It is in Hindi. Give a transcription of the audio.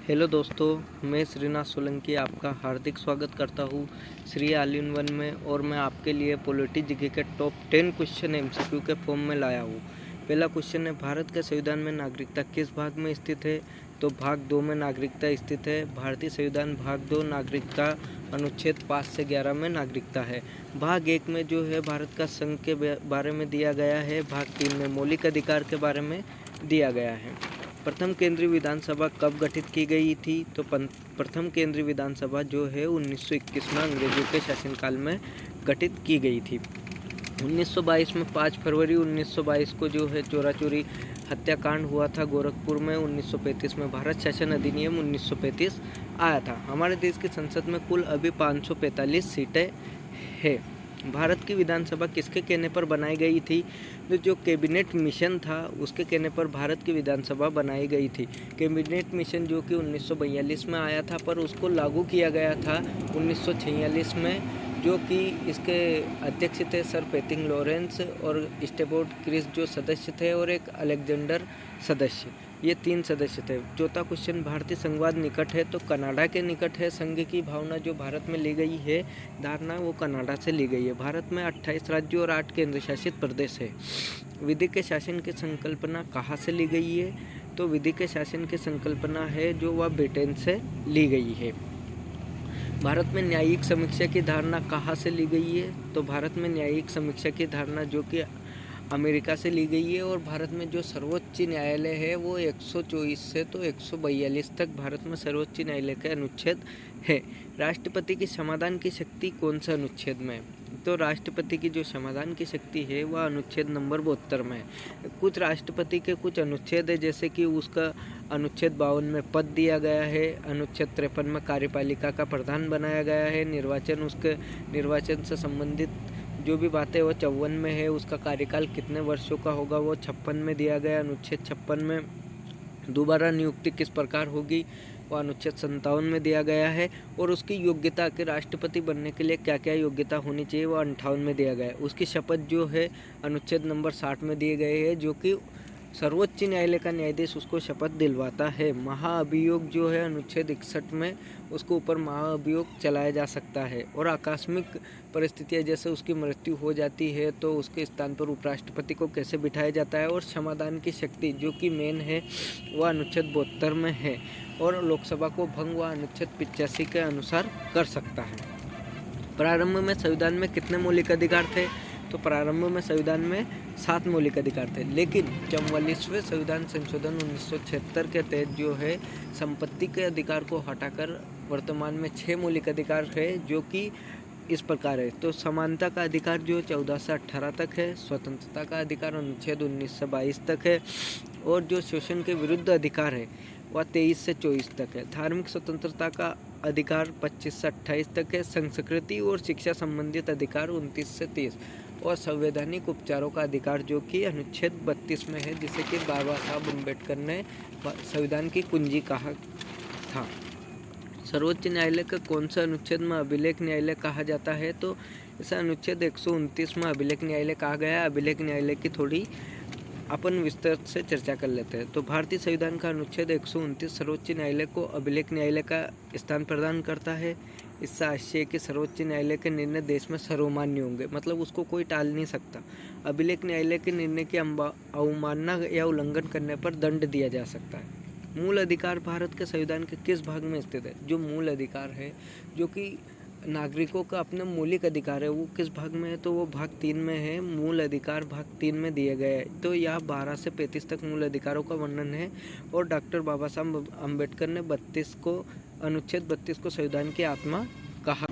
हेलो दोस्तों, मैं श्रीनाथ सोलंकी आपका हार्दिक स्वागत करता हूँ श्री ऑल इन वन में। और मैं आपके लिए पॉलिटी जीके के टॉप 10 क्वेश्चन एमसीक्यू के फॉर्म में लाया हूँ। पहला क्वेश्चन है, भारत के संविधान में नागरिकता किस भाग में स्थित है? तो भाग 2 में नागरिकता स्थित है। भारतीय संविधान भाग 2 नागरिकता अनुच्छेद 5 से 11 में नागरिकता है। भाग 1 में जो है भारत का संघ के बारे में दिया गया है। भाग 3 में मौलिक अधिकार के बारे में दिया गया है। प्रथम केंद्रीय विधानसभा कब गठित की गई थी? तो प्रथम केंद्रीय विधानसभा जो है 1921 में अंग्रेजों के शासनकाल में गठित की गई थी। 1922 में 5 फरवरी 1922 को जो है चोरा चोरी हत्याकांड हुआ था गोरखपुर में। 1935 में भारत शासन अधिनियम 1935 आया था। हमारे देश की संसद में कुल अभी 545 सीटें हैं। भारत की विधानसभा किसके कहने पर बनाई गई थी? तो जो कैबिनेट मिशन था उसके कहने पर भारत की विधानसभा बनाई गई थी। कैबिनेट मिशन जो कि 1942 में आया था, पर उसको लागू किया गया था 1946 में, जो कि इसके अध्यक्ष थे सर पेथिंग लॉरेंस और स्टेफोर्ड क्रिस जो सदस्य थे, और एक अलेक्जेंडर सदस्य। ये 3 सदस्य थे। चौथा क्वेश्चन, भारतीय संघवाद निकट है? तो कनाडा के निकट है। संघ की भावना जो भारत में ली गई है धारणा, वो कनाडा से ली गई है। भारत में 28 राज्यों और 8 केंद्र शासित प्रदेश है। विधि के शासन की संकल्पना कहाँ से ली गई है? तो विधि के शासन की संकल्पना है जो वह ब्रिटेन से ली गई है। भारत में न्यायिक समीक्षा की धारणा कहाँ से ली गई है? तो भारत में न्यायिक समीक्षा की धारणा जो कि अमेरिका से ली गई है। और भारत में जो सर्वोच्च न्यायालय है वो 124 से तो 142 तक भारत में सर्वोच्च न्यायालय के अनुच्छेद है। राष्ट्रपति की समाधान की शक्ति कौन सा अनुच्छेद में है? तो राष्ट्रपति की जो समाधान की शक्ति है वह अनुच्छेद नंबर 72 में है। कुछ राष्ट्रपति के कुछ अनुच्छेद है, जैसे कि उसका अनुच्छेद 52 में पद दिया गया है। अनुच्छेद 53 में कार्यपालिका का प्रधान बनाया गया है। निर्वाचन से संबंधित जो भी बातें वो 54 में है। उसका कार्यकाल कितने वर्षों का होगा वो 56 में दिया गया। अनुच्छेद 56 में दोबारा नियुक्ति किस प्रकार होगी वो अनुच्छेद 57 में दिया गया है। और उसकी योग्यता के राष्ट्रपति बनने के लिए क्या क्या योग्यता होनी चाहिए वो 58 में दिया गया है। उसकी शपथ जो है अनुच्छेद नंबर 60 में दिए गए हैं, जो कि सर्वोच्च न्यायालय का न्यायाधीश उसको शपथ दिलवाता है। महाअभियोग जो है अनुच्छेद 61 में, उसको ऊपर महाअभियोग चलाया जा सकता है। और आकस्मिक परिस्थितियाँ जैसे उसकी मृत्यु हो जाती है तो उसके स्थान पर उपराष्ट्रपति को कैसे बिठाया जाता है। और समाधान की शक्ति जो कि मेन है वह अनुच्छेद 72 में है। और लोकसभा को भंग वह अनुच्छेद 85 के अनुसार कर सकता है। प्रारंभ में संविधान में कितने मौलिक अधिकार थे? तो प्रारंभ में संविधान में 7 मौलिक अधिकार थे, लेकिन 44वें संविधान संशोधन 1976 के तहत जो है संपत्ति के अधिकार को हटाकर वर्तमान में 6 मौलिक अधिकार है, जो कि इस प्रकार है। तो समानता का अधिकार जो 14 से 18 तक है। स्वतंत्रता का अधिकार अनुच्छेद 19 से 22 तक है। और जो शोषण के विरुद्ध अधिकार है वह 23 से 24 तक है। धार्मिक स्वतंत्रता का अधिकार 25 से 28 तक है। संस्कृति और शिक्षा संबंधित अधिकार 29 से 30। और संवैधानिक उपचारों का अधिकार जो कि अनुच्छेद 32 में है, जिसे कि बाबा साहब अम्बेडकर ने संविधान की कुंजी कहा था। सर्वोच्च न्यायालय का कौन सा अनुच्छेद में अभिलेख न्यायालय कहा जाता है? तो इसे अनुच्छेद 129 में अभिलेख न्यायालय कहा गया है। अभिलेख न्यायालय की थोड़ी अपन विस्तार से चर्चा कर लेते हैं। तो भारतीय संविधान का अनुच्छेद 129 सर्वोच्च न्यायालय को अभिलेख न्यायालय का स्थान प्रदान करता है। इससे आशय है कि सर्वोच्च न्यायालय के निर्णय देश में सर्वमान्य होंगे, मतलब उसको कोई टाल नहीं सकता। अभिलेख न्यायालय के निर्णय की अवमानना या उल्लंघन करने पर दंड दिया जा सकता है। मूल अधिकार भारत के संविधान के किस भाग में स्थित है? जो मूल अधिकार है जो कि नागरिकों का अपना मौलिक अधिकार है वो किस भाग में है? तो वो भाग 3 में है। मूल अधिकार भाग 3 में दिए गए हैं। तो यह 12 से 35 तक मूल अधिकारों का वर्णन है। और डॉक्टर बाबा साहब अम्बेडकर ने अनुच्छेद 32 को संविधान की आत्मा कहा।